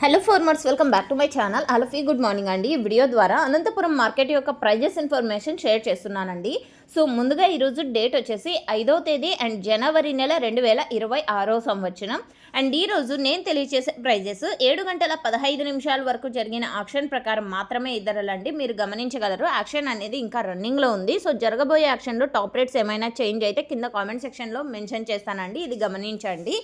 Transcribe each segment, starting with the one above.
Hello farmers, welcome back to my channel. అలఫీ good morning అండి. ఈ వీడియో ద్వారా అనంతపురం మార్కెట్ యొక్క ప్రైజెస్ ఇన్ఫర్మేషన్ షేర్ చేస్తున్నానండి. సో ముందుగా ఈరోజు డేట్ వచ్చేసి 5వ తేదీ అండ్ జనవరి నెల 2026 సంవత్సరం. అండ్ ఈరోజు నేను తెలియజేసే ప్రైజెస్ 7 గంటల 15 నిమిషాల వరకు జరిగిన యాక్షన్ ప్రకారం మాత్రమే ఇద్దరులండి. మీరు గమనించగలరు, యాక్షన్ అనేది ఇంకా రన్నింగ్లో ఉంది. సో జరగబోయే యాక్షన్లో టాప్ రేట్స్ ఏమైనా చేంజ్ అయితే కింద కామెంట్ సెక్షన్లో మెన్షన్ చేస్తానండి, ఇది గమనించండి.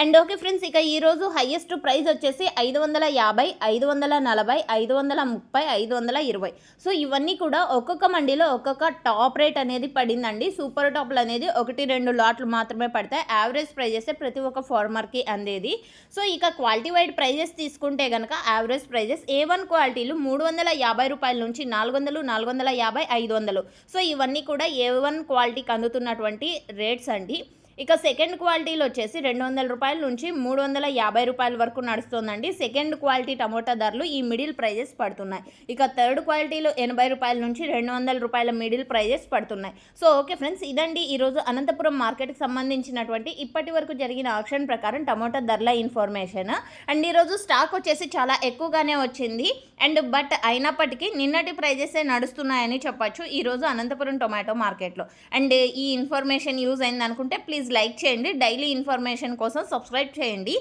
అండ్ ఓకే ఫ్రెండ్స్, ఇక ఈరోజు హైయెస్ట్ ప్రైస్ వచ్చేసి 550, 540, 530, 520. సో ఇవన్నీ కూడా ఒక్కొక్క మండీలో ఒక్కొక్క టాప్ రేట్ అనేది పడిందండి. సూపర్ టాప్లు అనేది 1-2 లాట్లు మాత్రమే పడతాయి. యావరేజ్ ప్రైజెస్ ప్రతి ఒక్క ఫార్మర్కి అందేది. సో ఇక క్వాలిటీ వైడ్ ప్రైజెస్ తీసుకుంటే కనుక యావరేజ్ ప్రైజెస్ A1 క్వాలిటీలు 350 రూపాయల నుంచి 400, 450, 500. సో ఇవన్నీ కూడా A1 క్వాలిటీకి అందుతున్నటువంటి రేట్స్ అండి. ఇక సెకండ్ క్వాలిటీలో వచ్చేసి 200 రూపాయల నుంచి 350 రూపాయల వరకు నడుస్తుందండి. సెకండ్ క్వాలిటీ టమోటా ధరలు ఈ మిడిల్ ప్రైజెస్ పడుతున్నాయి. ఇక థర్డ్ క్వాలిటీలో 80 రూపాయల నుంచి 200 రూపాయల మిడిల్ ప్రైజెస్ పడుతున్నాయి. సో ఓకే ఫ్రెండ్స్, ఇదండి ఈరోజు అనంతపురం మార్కెట్కి సంబంధించినటువంటి ఇప్పటి వరకు జరిగిన ఆప్షన్ ప్రకారం టమోటా ధరల ఇన్ఫర్మేషన్. అండ్ ఈరోజు స్టాక్ వచ్చేసి చాలా ఎక్కువగానే వచ్చింది. అండ్ బట్ అయినప్పటికీ నిన్నటి ప్రైజెసే నడుస్తున్నాయని చెప్పచ్చు ఈరోజు అనంతపురం టొమాటో మార్కెట్లో. అండ్ ఈ ఇన్ఫర్మేషన్ యూజ్ అయింది అనుకుంటే ప్లీజ్ లైక్ చేయండి. డైలీ ఇన్ఫర్మేషన్ కోసం సబ్స్క్రైబ్ చేయండి.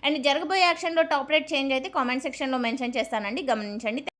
అండ్ జరగబోయే యాక్షన్లో టాప్ రేట్ చేంజ్ అయితే కామెంట్ సెక్షన్లో మెన్షన్ చేస్తానండి, గమనించండి.